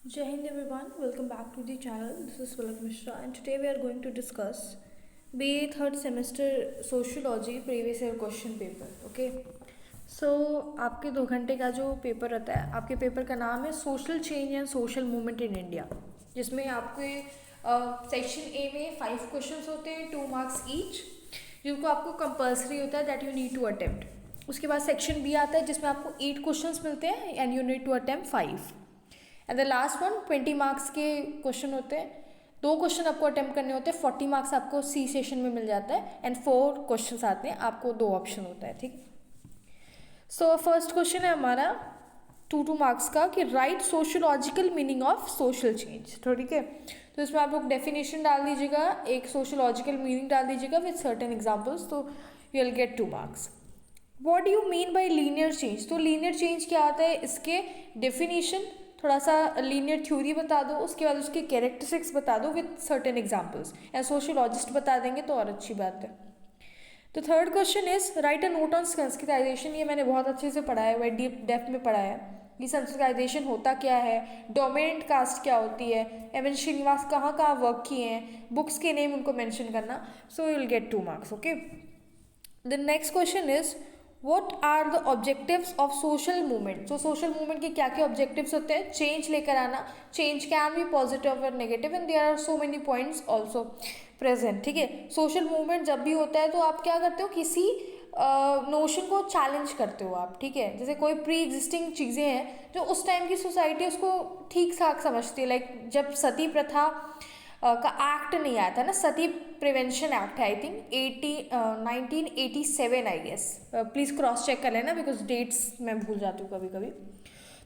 Jai Hind everyone, welcome back to the channel. This is Palak Mishra and today we are going to discuss BA third semester Sociology previous year question paper. Okay. So आपके 2 घंटे का जो paper रहता है, आपके paper का नाम है social change and social movement in India, जिसमें आपके सेक्शन ए में 5 क्वेश्चंस होते हैं, 2 मार्क्स ईच, जिनको आपको कंपल्सरी होता है that you need to attempt. उसके बाद सेक्शन बी आता है जिसमें आपको 8 क्वेश्चंस मिलते हैं and you need to attempt 5. And the last one 20 marks के क्वेश्चन होते हैं. 2 क्वेश्चन आपको अटेम्प्ट करने होते हैं, 40 मार्क्स आपको सी सेशन में मिल जाता है एंड 4 क्वेश्चन आते हैं, आपको 2 ऑप्शन होता है. ठीक. सो फर्स्ट क्वेश्चन है हमारा 2 मार्क्स का कि right sociological meaning of social change. तो ठीक है, तो इसमें आप लोग डेफिनेशन डाल दीजिएगा, एक सोशोलॉजिकल मीनिंग डाल दीजिएगा विद सर्टेन एग्जाम्पल्स, तो you will get 2 marks. What do you mean by linear change? तो लीनियर चेंज क्या आता है, इसके डेफिनेशन, थोड़ा सा लीनियर थ्योरी बता दो, उसके बाद उसके कैरेक्टरिस्टिक्स बता दो विद सर्टेन एग्जाम्पल्स, या सोशियोलॉजिस्ट बता देंगे तो और अच्छी बात है. तो third question is right a note on Sanskritisation. ये मैंने बहुत अच्छे से पढ़ाया हुआ है, डीप डेप्थ में पढ़ाया है कि संस्कृताइजेशन होता क्या है, डोमिनेंट कास्ट क्या होती है, एम.एन. श्रीनिवास कहाँ कहाँ वर्क किए हैं, बुक्स के नेम उनको मेंशन करना. So you will get 2 marks. Okay. The next question is what are the objectives of social movement. तो सोशल मूवमेंट के क्या क्या ऑब्जेक्टिव्स होते हैं? चेंज लेकर आना. चेंज कैन बी पॉजिटिव और negative and there are so many points also present. ठीक है, सोशल मूवमेंट जब भी होता है तो आप क्या करते हो, किसी नोशन को चैलेंज करते हो आप. ठीक है, जैसे कोई प्री एग्जिस्टिंग चीज़ें हैं जो उस टाइम की सोसाइटी उसको ठीक ठाक समझती है. लाइक जब सती प्रथा का एक्ट नहीं आया था ना, सती प्रिवेंशन एक्ट है, I think 1987 I guess. Please cross check कर लेना बिकॉज डेट्स मैं भूल जाती हूँ कभी कभी.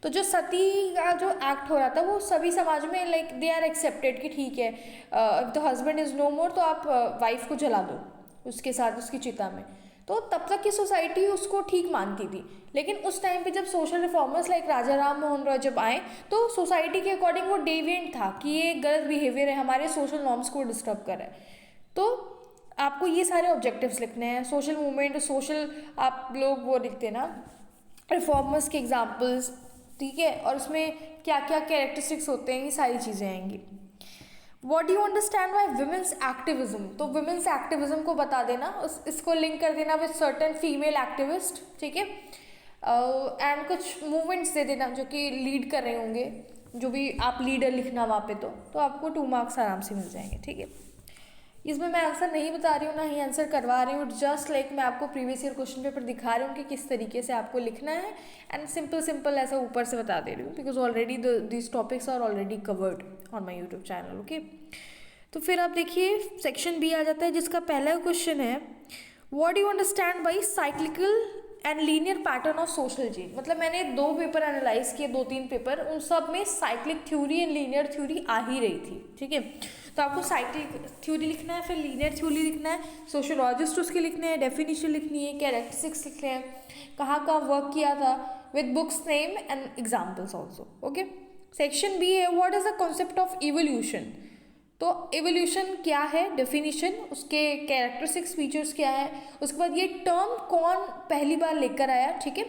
तो जो सती का जो एक्ट हो रहा था वो सभी समाज में लाइक दे आर एक्सेप्टेड कि ठीक है, if the husband is no more तो आप वाइफ को जला दो उसके साथ उसकी चिता में. तो तब तक की सोसाइटी उसको ठीक मानती थी. लेकिन उस टाइम पे जब सोशल रिफॉर्मर्स लाइक राजा राम मोहन रॉय जब आए तो सोसाइटी के अकॉर्डिंग वो डेविएंट था कि ये गलत बिहेवियर है, हमारे सोशल नॉर्म्स को डिस्टर्ब कर रहा है. तो आपको ये सारे ऑब्जेक्टिव्स लिखने हैं. सोशल मूवमेंट, सोशल आप लोग वो लिखते हैं ना, रिफॉर्मर्स के एग्जाम्पल्स. ठीक है, और उसमें क्या क्या कैरेक्टरिस्टिक्स होते हैं, ये सारी चीज़ें आएंगी. What you understand by women's activism. तो वुमेन्स एक्टिविज्म को बता देना, इसको लिंक कर देना विद सर्टन फीमेल एक्टिविस्ट. ठीक है, एंड कुछ मूवमेंट्स दे देना जो कि लीड कर रहे होंगे, जो भी आप लीडर लिखना वहाँ पे, तो आपको 2 मार्क्स आराम से मिल जाएंगे. ठीक है, इसमें मैं आंसर नहीं बता रही हूँ, ना ही आंसर करवा रही हूँ, जस्ट लाइक मैं आपको प्रीवियस ईयर क्वेश्चन पेपर दिखा रही हूँ कि किस तरीके से आपको लिखना है, एंड सिंपल सिंपल ऐसा ऊपर से बता दे रही हूँ because already this topics are already covered on my YouTube channel. Okay, तो फिर आप देखिए सेक्शन बी आ जाता है जिसका पहला क्वेश्चन है what do you understand by cyclical and linear pattern of social change. मतलब मैंने 2 पेपर एनालाइज किए, 2-3 पेपर, उन सब में cyclic theory and linear theory आ ही रही थी. ठीक है, तो आपको साइक्लिक थ्योरी लिखना है, फिर लीनियर थ्योरी लिखना है, सोशोलॉजिस्ट उसके लिखने हैं, डेफिनेशन लिखनी है, कैरेक्टरिस्टिक्स लिखने हैं, कहाँ कहाँ वर्क किया था with books name and examples also. Okay. Section B है what is the concept of evolution. तो एवोल्यूशन क्या है, डेफिनेशन, उसके कैरेक्टरिस्टिक्स फीचर्स क्या है, उसके बाद ये टर्म कौन पहली बार लेकर आया. ठीक है,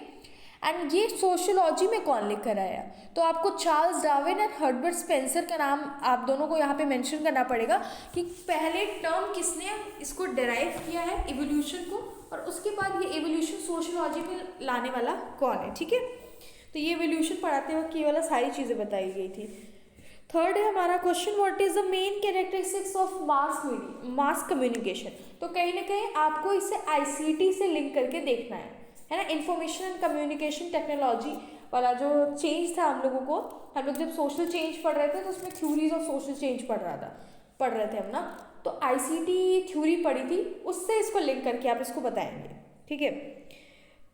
एंड ये सोशियोलॉजी में कौन लेकर आया. तो आपको Charles Darwin and Herbert Spencer का नाम आप दोनों को यहाँ पे मेंशन करना पड़ेगा कि पहले टर्म किसने इसको डेराइव किया है इवोल्यूशन को, और उसके बाद ये इवोल्यूशन सोशियोलॉजी में लाने वाला कौन है. ठीक है, तो ये इवोल्यूशन पढ़ाते वक्त ये वाला सारी चीज़ें बताई गई थी. थर्ड है हमारा question what is the main characteristics of mass communication. तो कहीं ना कहीं आपको इसे आईसीटी से लिंक करके देखना है ना. इंफॉर्मेशन एंड कम्युनिकेशन टेक्नोलॉजी वाला जो चेंज था हम लोगों को, हम लोग जब सोशल चेंज पढ़ रहे थे तो उसमें थ्योरीज ऑफ सोशल चेंज पढ़ रहे थे हम ना. तो आईसीटी थ्योरी पढ़ी थी, उससे इसको लिंक करके आप इसको बताएंगे. ठीक है,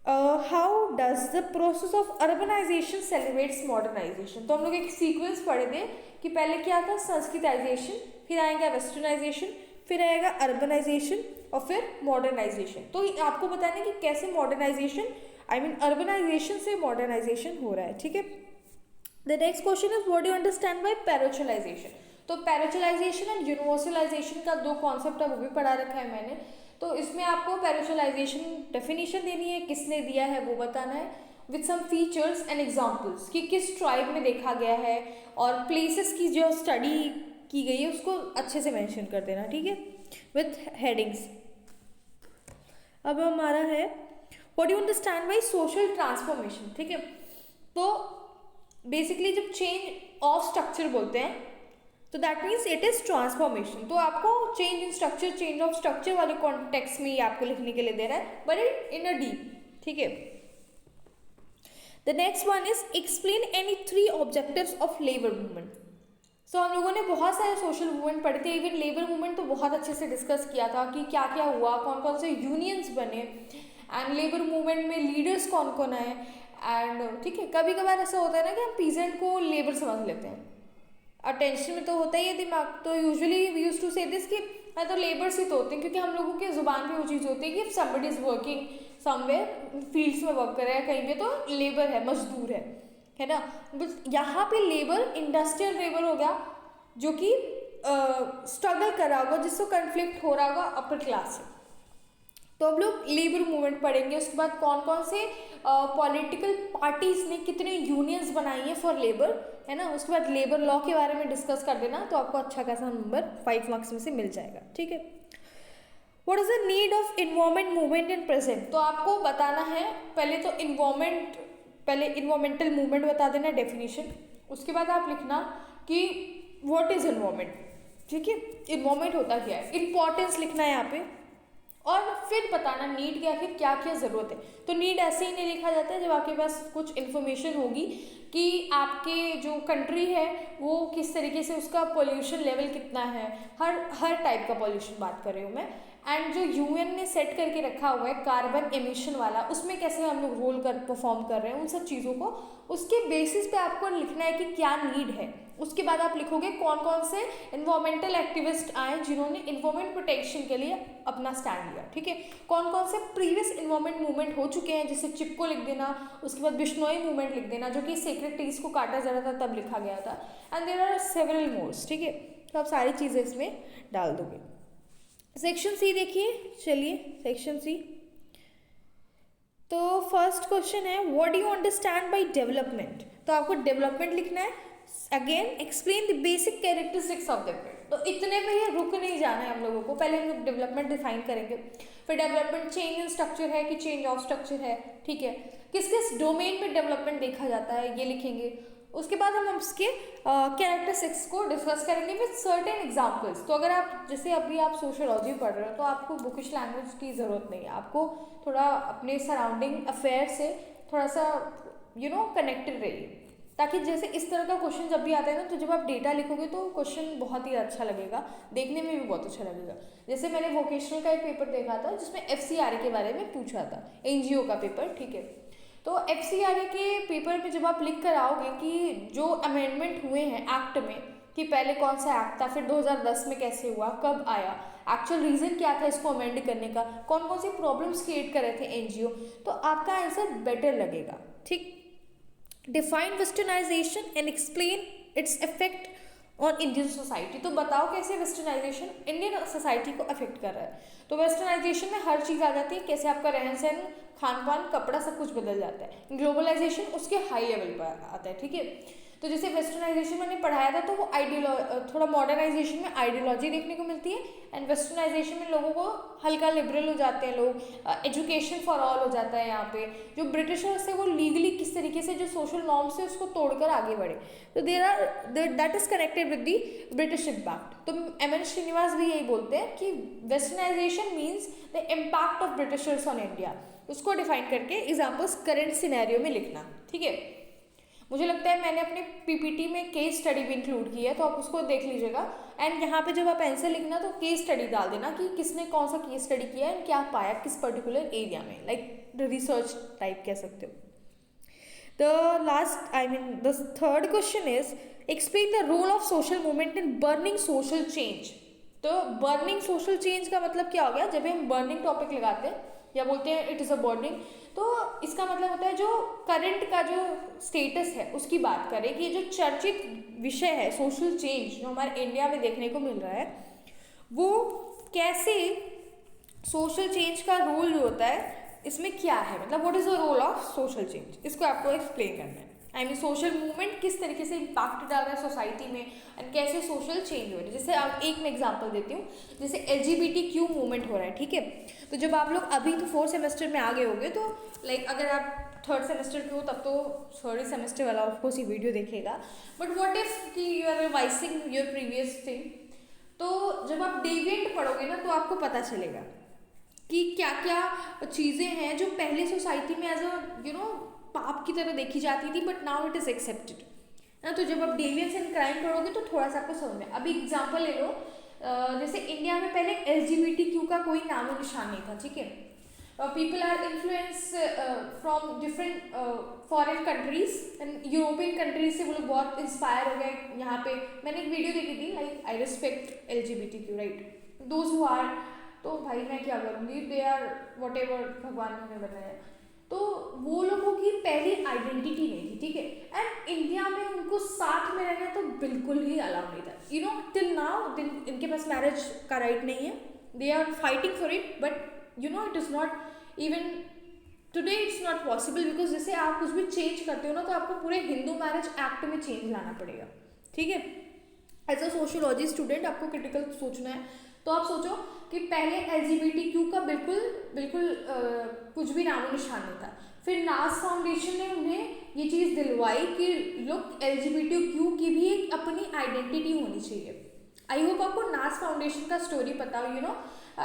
how does the process of urbanization celebrates modernization. तो हम लोग एक सीक्वेंस पढ़े थे कि पहले क्या था, संस्कृताइजेशन, फिर आएगा वेस्टर्नाइजेशन, फिर आएगा अर्बनाइजेशन और फिर मॉडर्नाइजेशन. तो आपको बताना है कि कैसे मॉडर्नाइजेशन, आई मीन अर्बनाइजेशन से मॉडर्नाइजेशन हो रहा है. ठीक है, the next question is what do you understand by parochialisation. तो पैराचुलाइजेशन एंड यूनिवर्सलाइजेशन का 2 कॉन्सेप्ट है, वो भी पढ़ा रखा है मैंने. तो इसमें आपको पैराचुलाइजेशन डेफिनेशन देनी है, किसने दिया है वो बताना है, with some features and examples कि किस ट्राइब में देखा गया है, और प्लेसेस की जो स्टडी की गई है उसको अच्छे से मेंशन कर देना, ठीक है, विथ हेडिंग्स। अब हमारा है what you understand by social transformation, ठीक है। तो बेसिकली जब चेंज ऑफ स्ट्रक्चर बोलते हैं तो that means it is transformation. तो आपको change in structure, change of structure वाले कॉन्टेक्स्ट में ही आपको लिखने के लिए दे रहा है, बट इन अ डीप, ठीक है। The next one is explain any 3 objectives of labour movement. So हम लोगों ने बहुत सारे सोशल मूवमेंट पढ़े थे, इवन लेबर मूवमेंट तो बहुत अच्छे से डिस्कस किया था कि क्या क्या हुआ, कौन कौन से यूनियंस बने, एंड लेबर मूवमेंट में लीडर्स कौन कौन आए, एंड ठीक है। कभी कभार ऐसा होता है ना कि हम पीजेंट को लेबर समझ लेते हैं, अटेंशन में तो होता ही है दिमाग, तो यूजुअली वी यूज टू से दिस कि मैं तो लेबर्स ही तो होते हैं, क्योंकि हम लोगों के जुबान पे वो चीज़ होती है कि somebody is working somewhere, fields में वर्क कर रहा है कहीं पे, तो लेबर है, मजदूर है ना। बट यहाँ पे लेबर इंडस्ट्रियल लेबर हो गया, जो कि स्ट्रगल कर रहा होगा, जिसको कन्फ्लिक्ट हो रहा होगा अपर क्लास से। तो अब लोग लेबर मूवमेंट पढ़ेंगे, उसके बाद कौन कौन से पॉलिटिकल पार्टीज ने कितने यूनियंस बनाई हैं फॉर लेबर, है ना। उसके बाद लेबर लॉ के बारे में डिस्कस कर देना, तो आपको अच्छा खासा नंबर 5 मार्क्स में से मिल जाएगा, ठीक है। What is the need of environment movement in present. तो आपको बताना है पहले तो इन्वायरमेंटल मूवमेंट बता देना डेफिनेशन, उसके बाद आप लिखना कि व्हाट इज इन्वायरमेंट, ठीक है, इन्वायरमेंट होता क्या है, इंपॉर्टेंस लिखना है यहाँ पे, और फिर बताना नीड के आखिर क्या क्या ज़रूरत है। तो नीड ऐसे ही नहीं लिखा जाता है, जब आपके पास कुछ इन्फॉर्मेशन होगी कि आपके जो कंट्री है वो किस तरीके से, उसका पोल्यूशन लेवल कितना है, हर टाइप का पोल्यूशन बात कर रही हूँ मैं, एंड जो यूएन ने सेट करके रखा हुआ है कार्बन एमिशन वाला, उसमें कैसे हम लोग रोल परफॉर्म कर रहे हैं, उन सब चीज़ों को उसके बेसिस पे आपको लिखना है कि क्या नीड है। उसके बाद आप लिखोगे कौन कौन से इन्वायरमेंटल एक्टिविस्ट आए जिन्होंने इन्वायरमेंट प्रोटेक्शन के लिए अपना स्टैंड लिया, ठीक है। कौन कौन से प्रीवियस इन्वायरमेंट मूवमेंट हो चुके हैं, जैसे चिपको लिख देना, उसके बाद बिश्नोई मूवमेंट लिख देना, जो कि सेक्रेट ट्रीज को काटा जा रहा था तब लिखा गया था, and there are several mores, ठीक है। तो आप सारी चीज़ें इसमें डाल दोगे। सेक्शन सी देखिए, चलिए सेक्शन सी। तो फर्स्ट क्वेश्चन है what do you understand by development. तो आपको डेवलपमेंट लिखना है, again explain the basic characteristics of development. तो इतने में ही रुक नहीं जाना है हम लोगों को, पहले हम लोग डेवलपमेंट डिफाइन करेंगे, फिर डेवलपमेंट चेंज इन स्ट्रक्चर है कि चेंज ऑफ स्ट्रक्चर है, ठीक है, किस किस डोमेन में डेवलपमेंट देखा जाता है ये लिखेंगे। उसके बाद हम उसके कैरेक्टरिस्टिक्स को डिस्कस करेंगे विद सर्टेन एग्जाम्पल्स। तो अगर आप जैसे अभी आप सोशियोलॉजी पढ़ रहे हो तो आपको बुकिश लैंग्वेज की ज़रूरत नहीं है, आपको थोड़ा अपने सराउंडिंग अफेयर से थोड़ा सा कनेक्टेड रहिए, ताकि जैसे इस तरह का क्वेश्चन जब भी आता है ना, तो जब आप डेटा लिखोगे तो क्वेश्चन बहुत ही अच्छा लगेगा, देखने में भी बहुत अच्छा लगेगा। जैसे मैंने वोकेशनल का एक पेपर देखा था जिसमें FCRA के बारे में पूछा था, NGO का पेपर, ठीक है। तो FCRA के पेपर में जब आप लिख कर आओगे कि जो अमेंडमेंट हुए हैं एक्ट में, कि पहले कौन सा एक्ट था, फिर 2010 में कैसे हुआ, कब आया, एक्चुअल रीज़न क्या था इसको अमेंड करने का, कौन कौन सी प्रॉब्लम्स क्रिएट कर रहे थे NGO, तो आपका आंसर बेटर लगेगा, ठीक। Define westernization and explain its effect on Indian society. तो बताओ कैसे वेस्टर्नाइजेशन इंडियन सोसाइटी को अफेक्ट कर रहा है। तो वेस्टर्नाइजेशन में हर चीज़ आ जाती है, कैसे आपका रहन सहन, खान पान, कपड़ा, सब कुछ बदल जाता है। ग्लोबलाइजेशन उसके हाई लेवल पर आता है, ठीक है। तो जैसे वेस्टर्नाइजेशन मैंने पढ़ाया था, तो वो थोड़ा मॉडर्नाइजेशन में आइडियोलॉजी देखने को मिलती है, एंड वेस्टर्नाइजेशन में लोगों को हल्का लिबरल हो जाते हैं लोग, एजुकेशन फॉर ऑल हो जाता है यहाँ पे। जो ब्रिटिशर्स है वो लीगली किस तरीके से जो सोशल नॉर्म्स है उसको तोड़कर आगे बढ़े, तो that is connected with the British impact. तो MN श्रीनिवास भी यही बोलते हैं कि westernization means the impact of Britishers on India. उसको डिफाइन करके एग्जाम्पल्स करंट सिनेरियो में लिखना, ठीक है। मुझे लगता है मैंने अपने PPT में केस स्टडी भी इंक्लूड की है, तो आप उसको देख लीजिएगा, एंड यहाँ पे जब आप आंसर लिखना तो केस स्टडी डाल देना कि किसने कौन सा केस स्टडी किया है, क्या पाया किस पर्टिकुलर एरिया में, लाइक रिसर्च टाइप कह सकते हो। The third question is explain the role of social movement in burning social change. तो बर्निंग सोशल चेंज का मतलब क्या हो गया, जब हम बर्निंग टॉपिक लगाते हैं या बोलते हैं इट इज़ अ बर्निंग, तो इसका मतलब होता है जो करंट का जो स्टेटस है उसकी बात करें कि जो चर्चित विषय है सोशल चेंज जो हमारे इंडिया में देखने को मिल रहा है, वो कैसे सोशल चेंज का रोल जो होता है इसमें क्या है, मतलब what is the role of social change, इसको आपको एक्सप्लेन करना है। आई मीन सोशल मूवमेंट किस तरीके से इम्पैक्ट डाल रहा है सोसाइटी में एंड कैसे सोशल चेंज हो रहा है। जैसे आप एक मैं एग्जांपल देती हूँ, जैसे LGBTQ मूवमेंट हो रहा है, ठीक है। तो जब आप लोग अभी तो 4th सेमेस्टर में आ गए होंगे, तो लाइक अगर आप 3rd सेमेस्टर के हो तब तो 3rd सेमेस्टर वाला ऑफकोर्स ये वीडियो देखेगा, बट व्हाट इफ कि you are revising your previous thing, तो जब आप डेविएंट पढ़ोगे ना तो आपको पता चलेगा कि क्या क्या चीज़ें हैं जो पहले सोसाइटी में एज अ पाप की तरह देखी जाती थी, but now it is accepted ना। तो जब आप डेविएंस एंड क्राइम पढ़ोगे तो थोड़ा सा आपको समझ में। अभी एग्जांपल ले लो, जैसे इंडिया में पहले LGBTQ का कोई नामो निशान नहीं था, ठीक है। People are influence from different foreign countries and European countries से वो लोग बहुत इंस्पायर हो गए। यहाँ पे मैंने एक वीडियो देखी थी, like I respect LGBTQ, right, those who are, तो भाई मैं क्या करूँगी, दे आर वॉट एवर भगवान ने बनाया। तो वो लोगों की पहली आइडेंटिटी नहीं थी, ठीक है। एंड इंडिया में उनको साथ में रहना तो बिल्कुल ही अलाउ नहीं था, टिल नाउ इनके पास मैरिज का राइट नहीं है, they are fighting for it, but it is not even today, it's not possible, because जैसे आप कुछ भी चेंज करते हो ना तो आपको पूरे हिंदू मैरिज एक्ट में चेंज लाना पड़ेगा, ठीक है। एज अ सोशियोलॉजी स्टूडेंट आपको क्रिटिकल सोचना है, तो आप सोचो कि पहले LGBTQ का बिल्कुल कुछ भी नामो निशान नहीं था। फिर नास फाउंडेशन ने उन्हें ये चीज़ दिलवाई कि लोग LGBTQ की भी एक अपनी आइडेंटिटी होनी चाहिए। आई होप आपको नास फाउंडेशन का स्टोरी पता हो।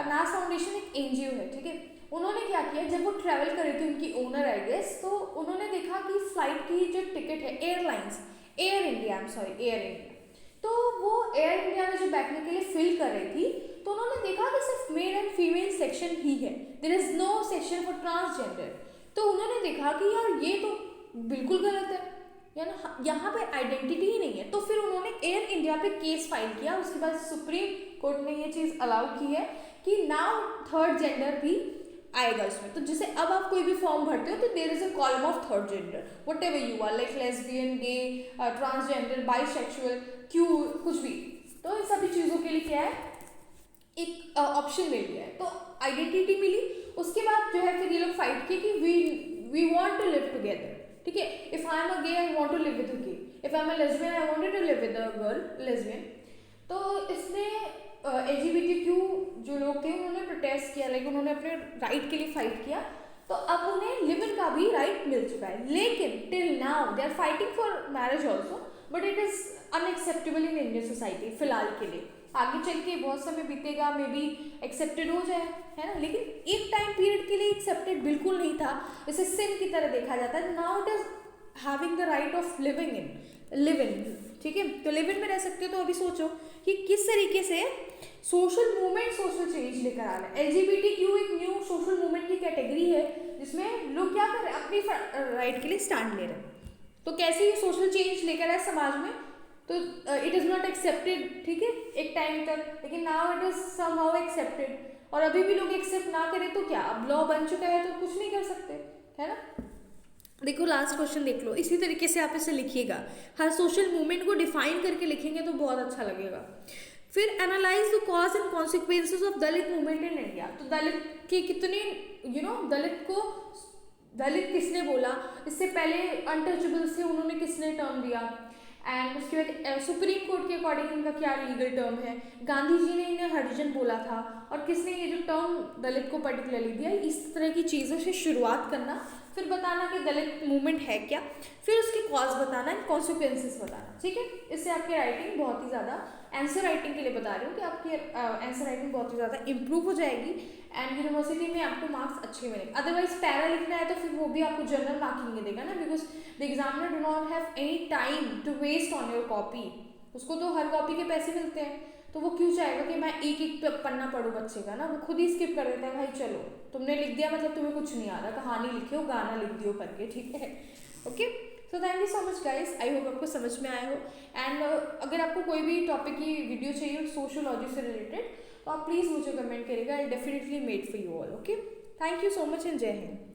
नास फाउंडेशन एक NGO है, ठीक है। उन्होंने क्या किया, जब वो ट्रैवल कर रही थी उनकी ओनर आई गेस, तो उन्होंने देखा कि फ्लाइट की जो टिकट है एयर इंडिया, तो वो एयर इंडिया में जो बैठने के लिए फिल कर रही थी, तो उन्होंने देखा कि सिर्फ मेल एंड फीमेल सेक्शन ही है, there is no section for transgender. तो उन्होंने देखा कि यार ये तो बिल्कुल गलत है, यहाँ पे आइडेंटिटी ही नहीं है। तो फिर उन्होंने एयर इंडिया पे केस फाइल किया। उसके बाद सुप्रीम कोर्ट ने ये चीज़ अलाउ की है कि नाउ 3rd जेंडर भी आएगा इसमें। तो जैसे अब आप कोई भी फॉर्म भरते हो तो there is a column of 3rd gender, whatever you are, like lesbian, gay, transgender, bisexual, Q, कुछ भी। तो इन सभी चीज़ों के लिए क्या है, एक ऑप्शन मिल गया है, तो आइडेंटिटी मिली। उसके बाद जो है फिर ये लोग फाइट किए कि we want to live together, ठीक है। If I am a gay I want to live with a gay, if I am a lesbian I wanted to live with a girl lesbian. तो इसने LGBTQ जो लोग थे उन्होंने protest किया, like उन्होंने अपने राइट के लिए फाइट किया। तो अब उन्हें लिव इन का भी राइट मिल चुका है, लेकिन till now they are fighting for marriage also, but it is unacceptable in Indian society फिलहाल के लिए। आगे चल के बहुत समय बीतेगा, मे बी एक्सेप्टेड हो जाए, है ना। लेकिन एक टाइम पीरियड के लिए एक्सेप्टेड बिल्कुल नहीं था, इसे सिन की तरह देखा जाता है। Now it is having the right of live in, ठीक है। तो लिव इन में रह सकते हो। तो अभी सोचो कि किस तरीके से सोशल मूवमेंट सोशल चेंज लेकर आ रहा है। LGBTQ एक न्यू सोशल मूवमेंट की कैटेगरी है जिसमें लोग क्या कर रहे हैं, अपनी राइट के लिए स्टैंड ले रहे हैं। तो कैसे ये सोशल चेंज लेकर आए समाज में, तो इट इज़ नॉट एक्सेप्टेड, ठीक है, एक टाइम तक, लेकिन now it is somehow accepted. और अभी भी लोग एक्सेप्ट ना करें तो क्या, अब लॉ बन चुका है तो कुछ नहीं कर सकते, है ना। देखो लास्ट क्वेश्चन देख लो, इसी तरीके से आप इसे लिखिएगा, हर सोशल मूवमेंट को डिफाइन करके लिखेंगे तो बहुत अच्छा लगेगा। फिर analyse the cause and consequences of Dalit movement in India. तो दलित के कितने दलित किसने बोला, इससे पहले अनटचेबल से उन्होंने किसने टर्म दिया, एंड उसके बाद सुप्रीम कोर्ट के अकॉर्डिंग इनका क्या लीगल टर्म है, गांधी जी ने इन्हें हरिजन बोला था, और किसने ये जो टर्म दलित को पर्टिकुलरली दिया। इस तरह की चीज़ों से शुरुआत करना, फिर बताना कि दलित मूवमेंट है क्या, फिर उसके कॉज बताना एंड कॉन्सिक्वेंसेस बताना, ठीक है। इससे आपकी राइटिंग बहुत ही ज़्यादा, आंसर राइटिंग के लिए बता रही हूँ कि आपकी आंसर राइटिंग बहुत ही ज़्यादा इंप्रूव हो जाएगी एंड यूनिवर्सिटी में आपको मार्क्स अच्छे मिलेंगे। अदरवाइज पैरा लिखना है तो फिर वो भी आपको जनरल मार्किंग में देगा ना, because the examiner do not have any time to waste on your copy. उसको तो हर कॉपी के पैसे मिलते हैं, तो वो क्यों चाहेगा कि मैं एक एक पन्ना पढ़ूँ बच्चे का ना, वो खुद ही स्किप कर देता है, भाई चलो तुमने लिख दिया मतलब तुम्हें कुछ नहीं आ रहा, कहानी लिखो, गाना लिख दियो करके, ठीक है। Okay, so thank you so much guys, I hope आपको समझ में आया हो। एंड अगर आपको कोई भी टॉपिक की वीडियो चाहिए सोशियोलॉजी से रिलेटेड, तो आप प्लीज़ मुझे कमेंट करिएगा, I definitely made for you all. Okay, thank you so much and जय हिंद।